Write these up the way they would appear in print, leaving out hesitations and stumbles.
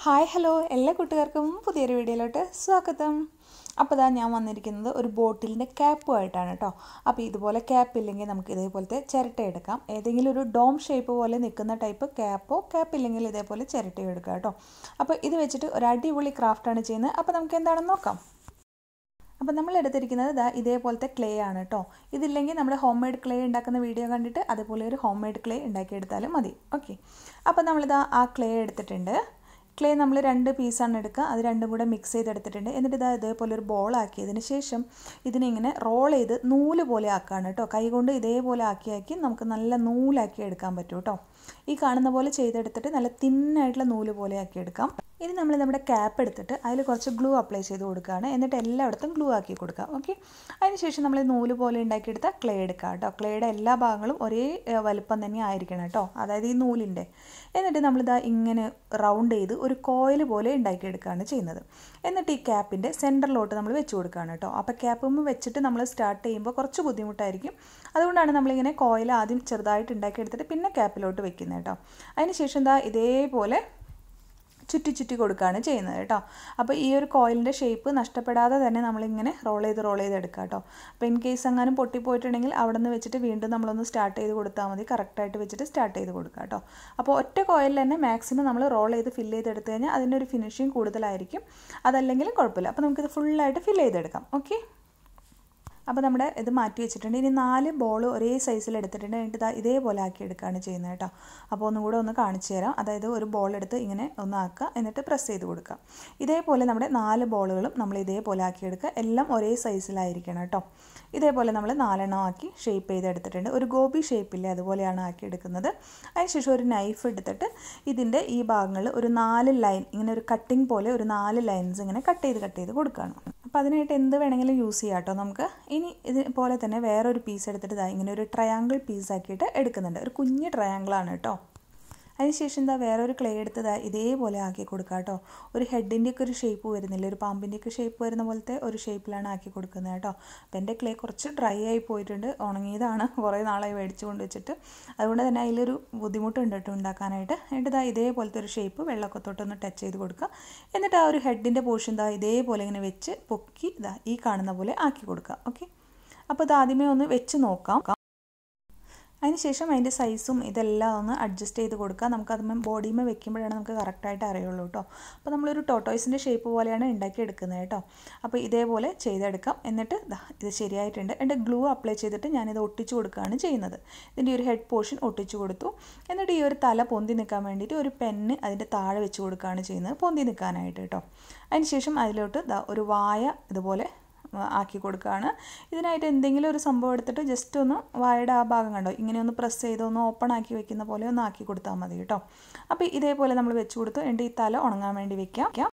Hi hello എല്ലാ കൂട്ടുകാർക്കും പുതിയൊരു വീഡിയോയിലോട്ട് സ്വാഗതം. അപ്പോൾ ഇതാ ഞാൻ വന്നിരിക്കുന്നത് ഒരു ബോട്ടിലിൻ്റെ ക്യാപ്പുമായിട്ടാണ് കേട്ടോ. അപ്പോൾ ഇതുപോലെ ക്യാപ്പ് ഇല്ലെങ്കിൽ നമുക്ക് ഇതേപോലത്തെ ചിരട്ട എടുക്കാം. ഏതെങ്കിലും ഒരു ഡോം ഷേപ്പ് പോലെ നിൽക്കുന്ന ടൈപ്പ് ക്യാപ്പ് ഇല്ലെങ്കിൽ ഇതേപോലെ ചിരട്ടയും എടുക്കാം കേട്ടോ. അപ്പോൾ ഇത് വെച്ചിട്ട് ഒരു അടിപൊളി ക്രാഫ്റ്റാണ് ചെയ്യുന്നത്. അപ്പോൾ നമുക്ക് എന്താണെന്ന് നോക്കാം. അപ്പോൾ നമ്മൾ എടുത്തിരിക്കുന്നത് ഇതേപോലത്തെ ക്ലേ ആണ് കേട്ടോ. ഇതില്ലെങ്കിൽ നമ്മുടെ ഹോം മെയ്ഡ് ക്ലേ ഉണ്ടാക്കുന്ന വീഡിയോ കണ്ടിട്ട് അതുപോലെ ഒരു ഹോം മെയ്ഡ് ക്ലേ ഉണ്ടാക്കിയെടുത്താലും മതി. ഓക്കെ, അപ്പോൾ നമ്മളിതാ ആ ക്ലേ എടുത്തിട്ടുണ്ട്. ക്ലേ നമ്മൾ 2 പീസാണ് എടുക്കുക. അത് രണ്ടും കൂടെ മിക്സ് ചെയ്തെടുത്തിട്ടുണ്ട്. എന്നിട്ട് ഇതേപോലെ ഒരു ബോളാക്കിയതിന് ശേഷം ഇതിനിങ്ങനെ റോൾ ചെയ്ത് നൂല് പോലെ ആക്കുകയാണ് കേട്ടോ. കൈകൊണ്ട് ഇതേപോലെ ആക്കി നമുക്ക് നല്ല നൂലാക്കി എടുക്കാൻ പറ്റും കേട്ടോ. ഈ കാണുന്ന പോലെ ചെയ്തെടുത്തിട്ട് നല്ല തിന്നായിട്ടുള്ള നൂല് പോലെ ആക്കി എടുക്കാം. ഇനി നമ്മൾ നമ്മുടെ ക്യാപ്പ് എടുത്തിട്ട് അതിൽ കുറച്ച് ഗ്ലൂ അപ്ലൈ ചെയ്ത് കൊടുക്കുകയാണ്. എന്നിട്ട് എല്ലായിടത്തും ഗ്ലൂ ആക്കി കൊടുക്കാം. ഓക്കെ, അതിനുശേഷം നമ്മൾ നൂല് പോലെ ഉണ്ടാക്കിയെടുത്ത ക്ലേ എടുക്കുക കേട്ടോ. ക്ലേയുടെ എല്ലാ ഭാഗങ്ങളും ഒരേ വലുപ്പം തന്നെ ആയിരിക്കണം കേട്ടോ, അതായത് ഈ നൂലിൻ്റെ. എന്നിട്ട് നമ്മളിതാ ഇങ്ങനെ റൗണ്ട് ചെയ്ത് ഒരു കോയിൽ പോലെ ഉണ്ടാക്കിയെടുക്കുകയാണ് ചെയ്യുന്നത്. എന്നിട്ട് ഈ ക്യാപ്പിൻ്റെ സെൻറ്ററിലോട്ട് നമ്മൾ വെച്ച് കൊടുക്കുകയാണ് കേട്ടോ. അപ്പോൾ ക്യാപ്പുമ്പോൾ വെച്ചിട്ട് നമ്മൾ സ്റ്റാർട്ട് ചെയ്യുമ്പോൾ കുറച്ച് ബുദ്ധിമുട്ടായിരിക്കും. അതുകൊണ്ടാണ് നമ്മളിങ്ങനെ കോയിൽ ആദ്യം ചെറുതായിട്ട് ഉണ്ടാക്കിയെടുത്തിട്ട് പിന്നെ ക്യാപ്പിലോട്ട് വെക്കുന്നത് കേട്ടോ. അതിനുശേഷം ഇതേപോലെ ചുറ്റി കൊടുക്കുകയാണ് ചെയ്യുന്നത് കേട്ടോ. അപ്പോൾ ഈ ഒരു കോയിലിൻ്റെ ഷേപ്പ് നഷ്ടപ്പെടാതെ തന്നെ നമ്മളിങ്ങനെ റോൾ ചെയ്ത് എടുക്കുക കേട്ടോ. അപ്പോൾ ഇൻ കേസ് എങ്ങാനും പൊട്ടിപ്പോയിട്ടുണ്ടെങ്കിൽ അവിടെ നിന്ന് വെച്ചിട്ട് വീണ്ടും നമ്മളൊന്ന് സ്റ്റാർട്ട് ചെയ്ത് കൊടുത്താൽ മതി. കറക്റ്റായിട്ട് വെച്ചിട്ട് സ്റ്റാർട്ട് ചെയ്ത് കൊടുക്കുക കേട്ടോ. അപ്പോൾ ഒറ്റ കോയിലിൽ തന്നെ മാക്സിമം നമ്മൾ റോൾ ചെയ്ത് ഫില്ല് ചെയ്തെടുത്തു കഴിഞ്ഞാൽ അതിൻ്റെ ഒരു ഫിനിഷിങ് കൂടുതലായിരിക്കും. അതല്ലെങ്കിലും കുഴപ്പമില്ല. അപ്പോൾ നമുക്കിത് ഫുള്ളായിട്ട് ഫില്ല് ചെയ്തെടുക്കാം. ഓക്കെ, അപ്പോൾ നമ്മുടെ ഇത് മാറ്റി വെച്ചിട്ടുണ്ട്. ഇനി 4 ബോൾ ഒരേ സൈസിൽ എടുത്തിട്ടുണ്ട്. എന്നിട്ട് ഇതേപോലെ ആക്കി എടുക്കുകയാണ് ചെയ്യുന്നത് കേട്ടോ. അപ്പോൾ ഒന്നും കൂടെ ഒന്ന് കാണിച്ചു തരാം. അതായത് ഒരു ബോൾ എടുത്ത് ഇങ്ങനെ ഒന്ന് ആക്കുക, എന്നിട്ട് പ്രസ് ചെയ്ത് കൊടുക്കുക. ഇതേപോലെ നമ്മുടെ 4 ബോളുകളും നമ്മൾ ഇതേപോലെ ആക്കിയെടുക്കുക. എല്ലാം ഒരേ സൈസിലായിരിക്കണം കേട്ടോ. ഇതേപോലെ നമ്മൾ 4 ആക്കി ഷേപ്പ് ചെയ്തെടുത്തിട്ടുണ്ട്. ഒരു ഗോപി ഷേപ്പില്ലേ, അതുപോലെയാണ് ആക്കിയെടുക്കുന്നത്. അതിനുശേഷം ഒരു നൈഫ് എടുത്തിട്ട് ഇതിൻ്റെ ഈ ഭാഗങ്ങളിൽ ഒരു 4 ലൈൻ ഇങ്ങനെ ഒരു കട്ടിങ് പോലെ ഒരു 4 ലൈൻസ് ഇങ്ങനെ കട്ട് ചെയ്ത് കൊടുക്കുകയാണ്. അപ്പോൾ അതിനായിട്ട് എന്ത് വേണമെങ്കിലും യൂസ് ചെയ്യാം കേട്ടോ നമുക്ക്. ഇനി ഇതുപോലെ തന്നെ വേറൊരു പീസ് എടുത്തിട്ട് ഇങ്ങനെ ഒരു ട്രയാങ്കിൾ പീസാക്കിയിട്ട് എടുക്കുന്നുണ്ട്. ഒരു കുഞ്ഞ് ട്രയാങ്കിളാണ് കേട്ടോ. അതിനുശേഷം വേറൊരു ക്ലേ എടുത്ത് ഇതേപോലെ ആക്കി കൊടുക്കുക കേട്ടോ. ഒരു ഹെഡിൻ്റെയൊക്കെ ഒരു ഷേപ്പ് വരുന്നില്ല, ഒരു പാമ്പിൻ്റെയൊക്കെ ഷേപ്പ് വരുന്ന പോലത്തെ ഒരു ഷേപ്പിലാണ് ആക്കി കൊടുക്കുന്നത് കേട്ടോ. അപ്പോൾ എൻ്റെ ക്ലേ കുറച്ച് ഡ്രൈ ആയി പോയിട്ടുണ്ട്. ഉണങ്ങിയതാണ്, കുറേ നാളായി മേടിച്ച് കൊണ്ട് വെച്ചിട്ട്. അതുകൊണ്ട് തന്നെ അതിലൊരു ബുദ്ധിമുട്ടുണ്ട് കേട്ടോ ഉണ്ടാക്കാനായിട്ട്. എന്നിട്ട് ഇതേപോലത്തെ ഒരു ഷേപ്പ് വെള്ളമൊക്കെ തൊട്ടൊന്ന് ടച്ച് ചെയ്ത് കൊടുക്കുക. എന്നിട്ട് ആ ഒരു ഹെഡിൻ്റെ പോർഷൻ ഇതേപോലെ ഇങ്ങനെ വെച്ച് പൊക്കി ഈ കാണുന്ന പോലെ ആക്കി കൊടുക്കുക. ഓക്കെ, അപ്പോൾ ഇത് ആദ്യമേ ഒന്ന് വെച്ച് നോക്കാം. അതിനുശേഷം അതിൻ്റെ സൈസും ഇതെല്ലാം ഒന്ന് അഡ്ജസ്റ്റ് ചെയ്ത് കൊടുക്കുക. നമുക്കത് ബോഡിമേ വെക്കുമ്പോഴാണ് നമുക്ക് കറക്റ്റായിട്ട് അറിയുള്ളൂ കേട്ടോ. അപ്പോൾ നമ്മളൊരു ടോട്ടോയ്സിൻ്റെ ഷേപ്പ് പോലെയാണ് ഉണ്ടാക്കിയെടുക്കുന്നത് കേട്ടോ. അപ്പോൾ ഇതേപോലെ ചെയ്തെടുക്കാം. എന്നിട്ട് ഇത് ശരിയായിട്ടുണ്ട്. എൻ്റെ ഗ്ലൂ അപ്ലൈ ചെയ്തിട്ട് ഞാനിത് ഒട്ടിച്ചു കൊടുക്കുകയാണ് ചെയ്യുന്നത്. ഇതിൻ്റെ ഒരു ഹെഡ് പോർഷൻ ഒട്ടിച്ചു കൊടുത്തു. എന്നിട്ട് ഈ ഒരു തല പൊന്തി നിൽക്കാൻ വേണ്ടിയിട്ട് ഒരു പെന്ന് അതിൻ്റെ താഴെ വെച്ച് കൊടുക്കുകയാണ് ചെയ്യുന്നത്, പൊന്തി നിൽക്കാനായിട്ട് കേട്ടോ. അതിനുശേഷം അതിലോട്ട് ഒരു വായ ഇതുപോലെ ആക്കി കൊടുക്കുകയാണ്. ഇതിനായിട്ട് എന്തെങ്കിലും ഒരു സംഭവം എടുത്തിട്ട് ജസ്റ്റ് ഒന്ന് വായുടെ ആ ഭാഗം കണ്ടോ ഇങ്ങനെ ഒന്ന് പ്രസ് ചെയ്ത് ഒന്ന് ഓപ്പൺ ആക്കി വെക്കുന്ന പോലെ ഒന്ന് ആക്കി കൊടുത്താൽ മതി കേട്ടോ. അപ്പോൾ ഇതേപോലെ നമ്മൾ വെച്ച് കൊടുത്തു. എൻ്റെ ഈ തല ഉണങ്ങാൻ വേണ്ടി വെക്കാം.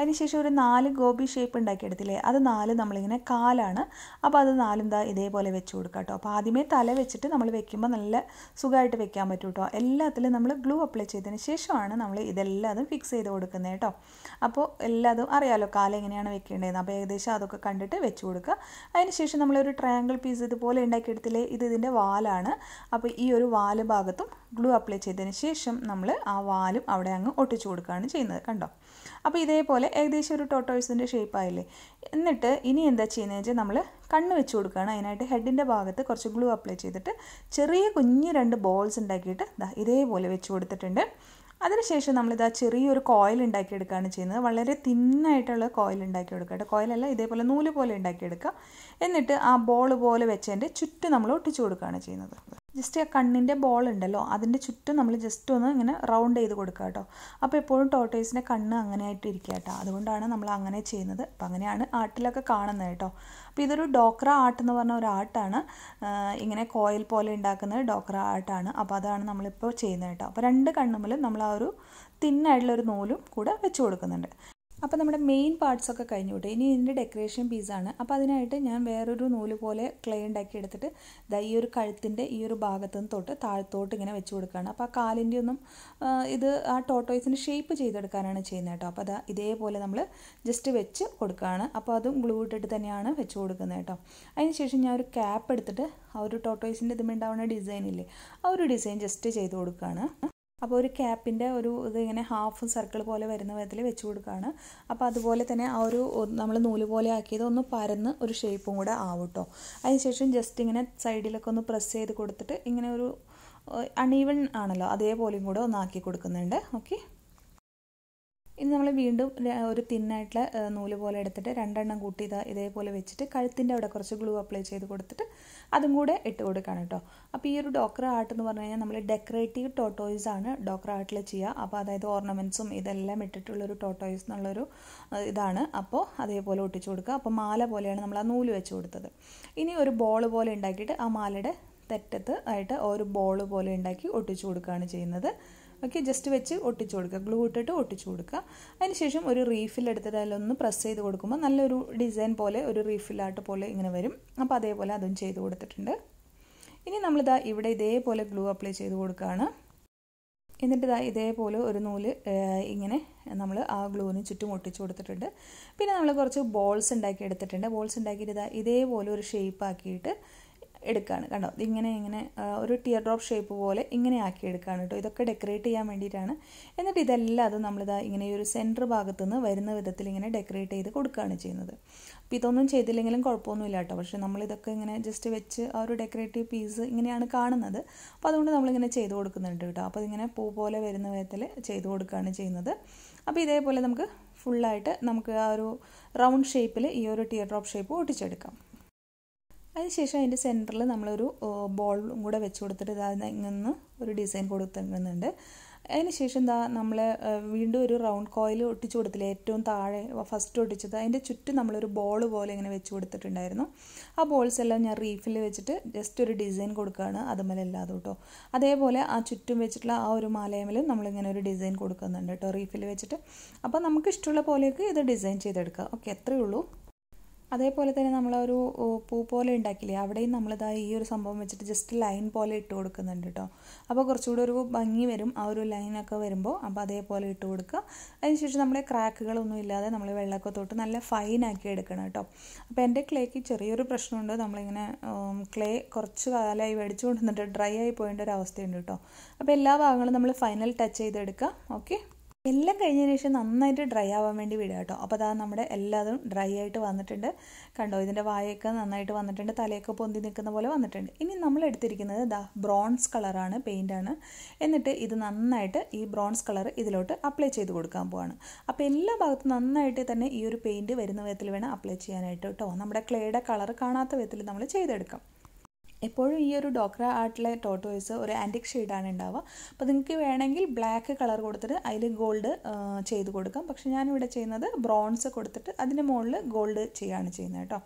അതിനുശേഷം ഒരു 4 ഗോപി ഷേപ്പ് ഉണ്ടാക്കിയെടുത്തില്ലേ, അത് 4 നമ്മളിങ്ങനെ കാലാണ്. അപ്പോൾ അത് 4 ഇതേപോലെ വെച്ച് കൊടുക്കുക കേട്ടോ. അപ്പോൾ ആദ്യമേ തല വെച്ചിട്ട് നമ്മൾ വെക്കുമ്പോൾ നല്ല സുഖമായിട്ട് വെക്കാൻ പറ്റും കേട്ടോ. എല്ലാത്തിലും നമ്മൾ ഗ്ലൂ അപ്ലൈ ചെയ്തതിന് ശേഷമാണ് നമ്മൾ ഇതെല്ലാതും ഫിക്സ് ചെയ്ത് കൊടുക്കുന്നത് കേട്ടോ. അപ്പോൾ എല്ലാതും അറിയാമല്ലോ കാലം എങ്ങനെയാണ് വെക്കേണ്ടതെന്ന്. അപ്പോൾ ഏകദേശം അതൊക്കെ കണ്ടിട്ട് വെച്ച് കൊടുക്കുക. അതിനുശേഷം നമ്മളൊരു ട്രയാങ്കിൾ പീസ് ഇതുപോലെ ഉണ്ടാക്കിയെടുത്തില്ലേ, ഇതിൻ്റെ വാലാണ്. അപ്പോൾ ഈ ഒരു വാല് ഭാഗത്തും ഗ്ലൂ അപ്ലൈ ചെയ്തതിന് ശേഷം നമ്മൾ ആ വാലും അവിടെ അങ്ങ് ഒട്ടിച്ചു കൊടുക്കുകയാണ് ചെയ്യുന്നത് കണ്ടോ. അപ്പോൾ ഇതേപോലെ ഏകദേശം ഒരു ടോട്ടോയ്സിൻ്റെ ഷേപ്പായില്ലേ. എന്നിട്ട് ഇനി എന്താ ചെയ്യുന്നത് വെച്ചാൽ നമ്മൾ കണ്ണ് വെച്ച് കൊടുക്കുകയാണ്. അതിനായിട്ട് ഹെഡിൻ്റെ ഭാഗത്ത് കുറച്ച് ഗ്ലൂ അപ്ലൈ ചെയ്തിട്ട് ചെറിയ കുഞ്ഞ് 2 ബോൾസ് ഉണ്ടാക്കിയിട്ട് ഇതേപോലെ വെച്ച് കൊടുത്തിട്ടുണ്ട്. അതിനുശേഷം നമ്മളിതാ ചെറിയൊരു കോയിൽ ഉണ്ടാക്കിയെടുക്കുകയാണ് ചെയ്യുന്നത്. വളരെ തിന്നായിട്ടുള്ള കോയിൽ ഉണ്ടാക്കിയെടുക്കുക കേട്ടോ. കോയിലല്ല, ഇതേപോലെ നൂല് പോലെ ഉണ്ടാക്കിയെടുക്കുക. എന്നിട്ട് ആ ബോൾ പോലെ വെച്ചതിൻ്റെ ചുറ്റും നമ്മൾ ഒട്ടിച്ചു കൊടുക്കുകയാണ് ചെയ്യുന്നത്. ജസ്റ്റ് ആ കണ്ണിൻ്റെ ബോൾ ഉണ്ടല്ലോ അതിൻ്റെ ചുറ്റും നമ്മൾ ജസ്റ്റ് ഒന്ന് ഇങ്ങനെ റൗണ്ട് ചെയ്ത് കൊടുക്കുക കേട്ടോ. അപ്പോൾ എപ്പോഴും ടോട്ടോയ്സിൻ്റെ കണ്ണ് അങ്ങനെ ആയിട്ട് ഇരിക്കുക കേട്ടോ. അതുകൊണ്ടാണ് നമ്മൾ അങ്ങനെ ചെയ്യുന്നത്. അപ്പോൾ അങ്ങനെയാണ് ആർട്ടിലൊക്കെ കാണുന്നത് കേട്ടോ. അപ്പോൾ ഇതൊരു ഡോക്ര ആർട്ട് എന്ന് പറഞ്ഞ ഒരു ആർട്ടാണ്. ഇങ്ങനെ കോയിൽ പോലെ ഉണ്ടാക്കുന്നത് ഡോക്ര ആർട്ടാണ്. അപ്പോൾ അതാണ് നമ്മളിപ്പോൾ ചെയ്യുന്നത് കേട്ടോ. അപ്പോൾ 2 കണ്ണുമ്പിലും നമ്മൾ ആ ഒരു തിന്നായിട്ടുള്ളൊരു നൂലും കൂടെ വെച്ച് കൊടുക്കുന്നുണ്ട്. അപ്പോൾ നമ്മുടെ മെയിൻ പാർട്സൊക്കെ കഴിഞ്ഞു വിട്ടു. ഇനി ഇതിൻ്റെ ഡെക്കറേഷൻ പീസാണ്. അപ്പോൾ അതിനായിട്ട് ഞാൻ വേറൊരു നൂല് പോലെ ക്ലേ ഉണ്ടാക്കി എടുത്തിട്ട് ഈ ഒരു കഴുത്തിൻ്റെ ഈ ഒരു ഭാഗത്തു നിന്ന് തൊട്ട് താഴത്തോട്ട് ഇങ്ങനെ വെച്ച് കൊടുക്കുകയാണ്. അപ്പോൾ ആ കാലിൻ്റെ ഒന്നും ഇത് ആ ടോട്ടോയ്സിൻ്റെ ഷേപ്പ് ചെയ്തെടുക്കാനാണ് ചെയ്യുന്നത് കേട്ടോ. അപ്പോൾ ഇതേപോലെ നമ്മൾ ജസ്റ്റ് വെച്ച് കൊടുക്കുകയാണ്. അപ്പോൾ അതും ഗ്ലൂ ഇട്ടിട്ട് തന്നെയാണ് വെച്ച് കൊടുക്കുന്നത് കേട്ടോ. അതിനുശേഷം ഞാൻ ഒരു ക്യാപ്പ് എടുത്തിട്ട് ആ ഒരു ടോട്ടോയ്സിൻ്റെ ഇതുമുണ്ടാവുന്ന ഡിസൈനില്ലേ, ആ ഒരു ഡിസൈൻ ജസ്റ്റ് ചെയ്ത് കൊടുക്കുകയാണ്. അപ്പോൾ ഒരു ക്യാപ്പിൻ്റെ ഇതിങ്ങനെ ഹാഫ് സർക്കിൾ പോലെ വരുന്ന വിധത്തിൽ വെച്ച് കൊടുക്കുകയാണ്. അപ്പോൾ അതുപോലെ തന്നെ ആ നമ്മൾ നൂല് പോലെ ആക്കിയത് ഒന്ന് പരന്ന് ഒരു ഷേപ്പും കൂടെ ആവും കേട്ടോ. അതിനുശേഷം ജസ്റ്റ് ഇങ്ങനെ സൈഡിലൊക്കെ ഒന്ന് പ്രസ് ചെയ്ത് കൊടുത്തിട്ട് ഇങ്ങനെ ഒരു അൺഈവൺ ആണല്ലോ, അതേപോലെയും കൂടെ ഒന്ന് ആക്കി കൊടുക്കുന്നുണ്ട്. ഓക്കെ, ഇനി നമ്മൾ വീണ്ടും ഒരു തിന്നായിട്ടുള്ള നൂല് പോലെ എടുത്തിട്ട് 2 എണ്ണം കൂട്ടി ഇതേപോലെ വെച്ചിട്ട് കഴുത്തിൻ്റെ അവിടെ കുറച്ച് ഗ്ലൂ അപ്ലൈ ചെയ്ത് കൊടുത്തിട്ട് അതും കൂടെ ഇട്ട് കൊടുക്കുകയാണ് കേട്ടോ. അപ്പോൾ ഈ ഒരു ഡോക്ര ആർട്ട് എന്ന് പറഞ്ഞു കഴിഞ്ഞാൽ നമ്മൾ ഡെക്കറേറ്റീവ് ടോട്ടോയ്സ് ആണ് ഡോക്ര ആർട്ടിൽ ചെയ്യുക. അപ്പോൾ അതായത് ഓർണമെൻറ്റ്സും ഇതെല്ലാം ഇട്ടിട്ടുള്ളൊരു ടോട്ടോയ്സ് എന്നുള്ളൊരു ഇതാണ്. അപ്പോൾ അതേപോലെ ഒട്ടിച്ചു കൊടുക്കുക. അപ്പോൾ മാല പോലെയാണ് നമ്മൾ ആ നൂല് വെച്ച് കൊടുത്തത്. ഇനി ഒരു ബോൾ പോലെ ഉണ്ടാക്കിയിട്ട് ആ മാലയുടെ തെറ്റത്ത് ആയിട്ട് ഒരു ബോൾ പോലെ ഉണ്ടാക്കി ഒട്ടിച്ചു കൊടുക്കുകയാണ് ചെയ്യുന്നത്. ഓക്കെ, ജസ്റ്റ് വെച്ച് ഒട്ടിച്ചു കൊടുക്കുക, ഗ്ലൂ ഇട്ടിട്ട് ഒട്ടിച്ചു കൊടുക്കുക. അതിനുശേഷം ഒരു റീഫിൽ എടുത്തിട്ട് അതിലൊന്ന് പ്രസ് ചെയ്ത് കൊടുക്കുമ്പോൾ നല്ലൊരു ഡിസൈൻ പോലെ ഒരു റീഫിലായിട്ട് പോലെ ഇങ്ങനെ വരും. അപ്പോൾ അതേപോലെ അതും ചെയ്ത് കൊടുത്തിട്ടുണ്ട്. ഇനി നമ്മളിതാ ഇവിടെ ഇതേപോലെ ഗ്ലൂ അപ്ലൈ ചെയ്ത് കൊടുക്കുകയാണ്. എന്നിട്ട് ഇതേപോലെ ഒരു നൂല് ഇങ്ങനെ നമ്മൾ ആ ഗ്ലൂവിന് ചുറ്റും ഒട്ടിച്ചു കൊടുത്തിട്ടുണ്ട്. പിന്നെ നമ്മൾ കുറച്ച് ബോൾസ് ഉണ്ടാക്കി എടുത്തിട്ടുണ്ട്. ബോൾസ് ഉണ്ടാക്കിയിട്ട് ഇതേപോലെ ഒരു ഷേപ്പ് ആക്കിയിട്ട് എടുക്കുകയാണ്. കണ്ടോ, ഇങ്ങനെ ഒരു ടിയർ ഡ്രോപ്പ് ഷേപ്പ് പോലെ ഇങ്ങനെ ആക്കി എടുക്കുകയാണ് കേട്ടോ. ഇതൊക്കെ ഡെക്കറേറ്റ് ചെയ്യാൻ വേണ്ടിയിട്ടാണ്. എന്നിട്ട് ഇതെല്ലാം അത് നമ്മളിതാ ഇങ്ങനെ ഒരു സെൻറ്റർ ഭാഗത്തു നിന്ന് വരുന്ന വിധത്തിൽ ഇങ്ങനെ ഡെക്കറേറ്റ് ചെയ്ത് കൊടുക്കുകയാണ് ചെയ്യുന്നത്. അപ്പോൾ ഇതൊന്നും ചെയ്തില്ലെങ്കിലും കുഴപ്പമൊന്നുമില്ല കേട്ടോ. പക്ഷേ നമ്മളിതൊക്കെ ഇങ്ങനെ ജസ്റ്റ് വെച്ച് ആ ഒരു ഡെക്കറേറ്റീവ് പീസ് ഇങ്ങനെയാണ് കാണുന്നത്. അപ്പോൾ അതുകൊണ്ട് നമ്മളിങ്ങനെ ചെയ്ത് കൊടുക്കുന്നുണ്ട് കേട്ടോ. അപ്പോൾ ഇതിങ്ങനെ പൂ പോലെ വരുന്ന വിധത്തിൽ ചെയ്ത് കൊടുക്കുകയാണ് ചെയ്യുന്നത്. അപ്പോൾ ഇതേപോലെ നമുക്ക് ഫുള്ളായിട്ട് നമുക്ക് ആ ഒരു റൗണ്ട് ഷേപ്പിൽ ഈ ഒരു ടിയർ ഡ്രോപ്പ് ഷേപ്പ് ഒട്ടിച്ചെടുക്കാം. അതിനുശേഷം അതിൻ്റെ സെൻറ്ററിൽ നമ്മളൊരു ബോളും കൂടെ വെച്ച് കൊടുത്തിട്ട് ഇങ്ങനെ ഒരു ഡിസൈൻ കൊടുക്കുന്നുണ്ട്. അതിനുശേഷം നമ്മൾ വീണ്ടും ഒരു റൗണ്ട് കോയിൽ ഒട്ടിച്ചു കൊടുത്തില്ല, ഏറ്റവും താഴെ ഫസ്റ്റ് ഒട്ടിച്ചത് അതിൻ്റെ ചുറ്റും നമ്മളൊരു ബോൾ പോലെ ഇങ്ങനെ വെച്ച് കൊടുത്തിട്ടുണ്ടായിരുന്നു. ആ ബോൾസ് എല്ലാം ഞാൻ റീഫിൽ വെച്ചിട്ട് ജസ്റ്റ് ഒരു ഡിസൈൻ കൊടുക്കുകയാണ് അതുമല്ലാതെ കേട്ടോ. അതേപോലെ ആ ചുറ്റും വെച്ചിട്ടുള്ള ആ ഒരു മാലയമേലും നമ്മളിങ്ങനെ ഒരു ഡിസൈൻ കൊടുക്കുന്നുണ്ട് കേട്ടോ റീഫിൽ വെച്ചിട്ട്. അപ്പോൾ നമുക്ക് ഇഷ്ടമുള്ള പോലെയൊക്കെ ഇത് ഡിസൈൻ ചെയ്തെടുക്കാം. ഓക്കെ, അത്രയേ ഉള്ളൂ. അതേപോലെ തന്നെ നമ്മളൊരു പൂ പോലെ ഉണ്ടാക്കില്ലേ, അവിടെയും നമ്മളിതാ ഈ ഒരു സംഭവം വെച്ചിട്ട് ജസ്റ്റ് ലൈൻ പോലെ ഇട്ട് കൊടുക്കുന്നുണ്ട് കേട്ടോ. അപ്പോൾ കുറച്ചുകൂടി ഒരു ഭംഗി വരും ആ ഒരു ലൈനൊക്കെ വരുമ്പോൾ. അപ്പോൾ അതേപോലെ ഇട്ട് കൊടുക്കുക. അതിനുശേഷം നമ്മുടെ ക്രാക്കുകളൊന്നും ഇല്ലാതെ നമ്മൾ വെള്ളമൊക്കെ തൊട്ട് നല്ല ഫൈനാക്കി എടുക്കണം കേട്ടോ. അപ്പോൾ എൻ്റെ ക്ലേക്ക് ചെറിയൊരു പ്രശ്നമുണ്ട്. നമ്മളിങ്ങനെ ക്ലേ കുറച്ച് കാലമായി മേടിച്ചു കൊണ്ടുവന്നിട്ട് ഡ്രൈ ആയി പോയേണ്ട ഒരു അവസ്ഥയുണ്ട് കേട്ടോ. അപ്പോൾ എല്ലാ ഭാഗങ്ങളും നമ്മൾ ഫൈനൽ ടച്ച് ചെയ്തെടുക്കുക. ഓക്കെ, എല്ലാം കഴിഞ്ഞതിന് ശേഷം നന്നായിട്ട് ഡ്രൈ ആവാൻ വേണ്ടി വിടുക കേട്ടോ. അപ്പോൾ അതാ നമ്മുടെ എല്ലാതും ഡ്രൈ ആയിട്ട് വന്നിട്ടുണ്ട്. കണ്ടോ, ഇതിൻ്റെ വായൊക്കെ നന്നായിട്ട് വന്നിട്ടുണ്ട്, തലയൊക്കെ പൊന്തി നിൽക്കുന്ന പോലെ വന്നിട്ടുണ്ട്. ഇനി നമ്മൾ എടുത്തിരിക്കുന്നത് ബ്രോൺസ് കളറാണ്, പെയിൻ്റാണ്. എന്നിട്ട് ഇത് നന്നായിട്ട് ഈ ബ്രോൺസ് കളർ ഇതിലോട്ട് അപ്ലൈ ചെയ്ത് കൊടുക്കാൻ പോവാണ്. അപ്പോൾ എല്ലാ ഭാഗത്തും നന്നായിട്ട് തന്നെ ഈ ഒരു പെയിൻറ്റ് വരുന്ന വിധത്തിൽ വേണം അപ്ലൈ ചെയ്യാനായിട്ട് കേട്ടോ. നമ്മുടെ ക്ലേയുടെ കളർ കാണാത്ത വിധത്തിൽ നമ്മൾ ചെയ്തെടുക്കാം. എപ്പോഴും ഈ ഒരു ഡോക്ര ആർട്ടിലെ ടോട്ടോയ്സ് ഒരു ആൻറ്റിക് ഷെയ്ഡാണ് ഉണ്ടാവുക. അപ്പോൾ നിങ്ങൾക്ക് വേണമെങ്കിൽ ബ്ലാക്ക് കളർ കൊടുത്തിട്ട് അതിൽ ഗോൾഡ് ചെയ്ത് കൊടുക്കാം. പക്ഷേ ഞാനിവിടെ ചെയ്യുന്നത് ബ്രോൺസ് കൊടുത്തിട്ട് അതിൻ്റെ മുകളിൽ ഗോൾഡ് ചെയ്യുകയാണ് ചെയ്യുന്നത് കേട്ടോ.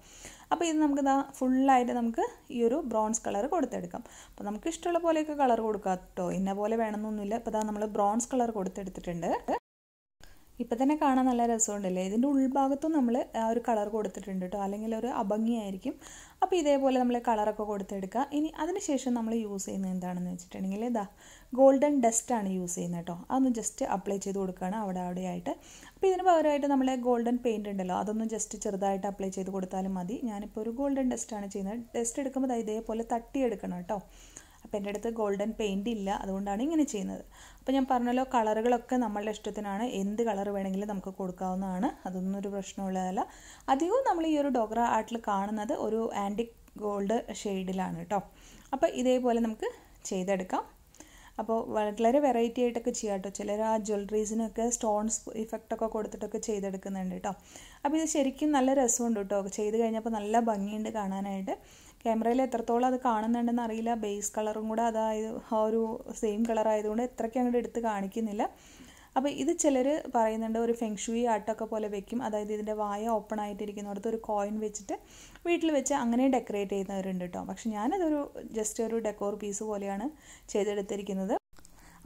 അപ്പോൾ ഇത് നമുക്ക് ഫുള്ളായിട്ട് നമുക്ക് ഈ ഒരു ബ്രോൺസ് കളർ കൊടുത്തെടുക്കാം. അപ്പോൾ നമുക്ക് ഇഷ്ടമുള്ള പോലെയൊക്കെ കളർ കൊടുക്കാം കേട്ടോ. ഇന്ന പോലെ വേണമെന്നൊന്നുമില്ല. അപ്പോൾ നമ്മൾ ബ്രോൺസ് കളർ കൊടുത്തെടുത്തിട്ടുണ്ട്. ഇപ്പം തന്നെ കാണാൻ നല്ല രസമുണ്ടല്ലേ. ഇതിൻ്റെ ഉൾഭാഗത്തും നമ്മൾ ആ ഒരു കളർ കൊടുത്തിട്ടുണ്ട് കേട്ടോ, അല്ലെങ്കിൽ ഒരു അഭംഗിയായിരിക്കും. അപ്പോൾ ഇതേപോലെ നമ്മൾ കളറൊക്കെ കൊടുത്തെടുക്കുക. ഇനി അതിനുശേഷം നമ്മൾ യൂസ് ചെയ്യുന്നത് എന്താണെന്ന് വെച്ചിട്ടുണ്ടെങ്കിൽ ഗോൾഡൻ ഡസ്റ്റാണ് യൂസ് ചെയ്യുന്നത് കേട്ടോ. അതൊന്ന് ജസ്റ്റ് അപ്ലൈ ചെയ്ത് കൊടുക്കുകയാണ് അവിടെയായിട്ട്. അപ്പോൾ ഇതിന് പകരമായിട്ട് നമ്മൾ ഗോൾഡൻ പെയിൻറ്റ് ഉണ്ടല്ലോ, അതൊന്ന് ജസ്റ്റ് ചെറുതായിട്ട് അപ്ലൈ ചെയ്ത് കൊടുത്താലും മതി. ഞാനിപ്പോൾ ഒരു ഗോൾഡൻ ഡസ്റ്റാണ് ചെയ്യുന്നത്. ഡസ്റ്റ് എടുക്കുമ്പോൾ ഇതേപോലെ തട്ടിയെടുക്കണം കേട്ടോ. അപ്പോൾ എൻ്റെ അടുത്ത് ഗോൾഡൻ പെയിൻറ്റ് ഇല്ല, അതുകൊണ്ടാണ് ഇങ്ങനെ ചെയ്യുന്നത്. അപ്പോൾ ഞാൻ പറഞ്ഞല്ലോ, കളറുകളൊക്കെ നമ്മളുടെ ഇഷ്ടത്തിനാണ്. എന്ത് കളർ വേണമെങ്കിലും നമുക്ക് കൊടുക്കാവുന്നതാണ്. അതൊന്നും ഒരു പ്രശ്നമുള്ളതല്ല. അധികവും നമ്മൾ ഈ ഒരു ഡോക്ര ആർട്ടിൽ കാണുന്നത് ഒരു ആൻറ്റിക് ഗോൾഡ് ഷെയ്ഡിലാണ് കേട്ടോ. അപ്പോൾ ഇതേപോലെ നമുക്ക് ചെയ്തെടുക്കാം. അപ്പോൾ വളരെ വെറൈറ്റി ആയിട്ടൊക്കെ ചെയ്യാം കേട്ടോ. ചിലർ ആ ജ്വല്ലറീസിനൊക്കെ സ്റ്റോൺസ് ഇഫക്റ്റൊക്കെ കൊടുത്തിട്ടൊക്കെ ചെയ്തെടുക്കുന്നുണ്ട് കേട്ടോ. അപ്പോൾ ഇത് ശരിക്കും നല്ല രസമുണ്ട് കേട്ടോ. ചെയ്ത് കഴിഞ്ഞപ്പോൾ നല്ല ഭംഗിയുണ്ട് കാണാനായിട്ട്. ക്യാമറയിൽ എത്രത്തോളം അത് കാണുന്നുണ്ടെന്ന് അറിയില്ല. ബേസ് കളറും കൂടെ അതായത് ആ ഒരു സെയിം കളർ ആയതുകൊണ്ട് എത്രയ്ക്ക് അങ്ങോട്ട് എടുത്ത് കാണിക്കുന്നില്ല. അപ്പോൾ ഇത് ചിലർ പറയുന്നുണ്ട് ഒരു ഫെങ്ഷുയി ആർട്ടൊക്കെ പോലെ വെക്കും. അതായത് ഇതിൻ്റെ വായ ഓപ്പൺ ആയിട്ടിരിക്കുന്നിടത്ത് ഒരു കോയിൻ വെച്ചിട്ട് വീട്ടിൽ വെച്ച് അങ്ങനെ ഡെക്കറേറ്റ് ചെയ്യുന്നവരുണ്ട് കേട്ടോ. പക്ഷെ ഞാനതൊരു ജസ്റ്റ് ഒരു ഡെക്കോർ പീസ് പോലെയാണ് ചെയ്തെടുത്തിരിക്കുന്നത്.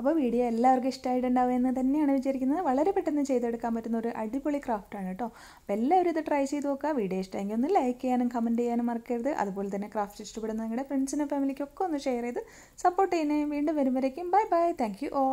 അപ്പോൾ വീഡിയോ എല്ലാവർക്കും ഇഷ്ടമായിട്ടുണ്ടാവും എന്ന് തന്നെയാണ് വിചാരിക്കുന്നത്. വളരെ പെട്ടെന്ന് ചെയ്തെടുക്കാൻ പറ്റുന്ന ഒരു അടിപൊളി ക്രാഫ്റ്റാണ് കേട്ടോ. അപ്പോൾ എല്ലാവരും ഇത് ട്രൈ ചെയ്ത് നോക്കുക. വീഡിയോ ഇഷ്ടമെങ്കിൽ ഒന്ന് ലൈക്ക് ചെയ്യാനും കമൻറ്റ് ചെയ്യാനും മറക്കരുത്. അതുപോലെ തന്നെ ക്രാഫ്റ്റ് ഇഷ്ടപ്പെടുന്ന നിങ്ങളുടെ ഫ്രണ്ട്സിനും ഫാമിലിക്കൊക്കെ ഒന്ന് ഷെയർ ചെയ്ത് സപ്പോർട്ട് ചെയ്യുന്നേ. വീണ്ടും വരുമ്പോഴേക്കും bye bye. Thank you all.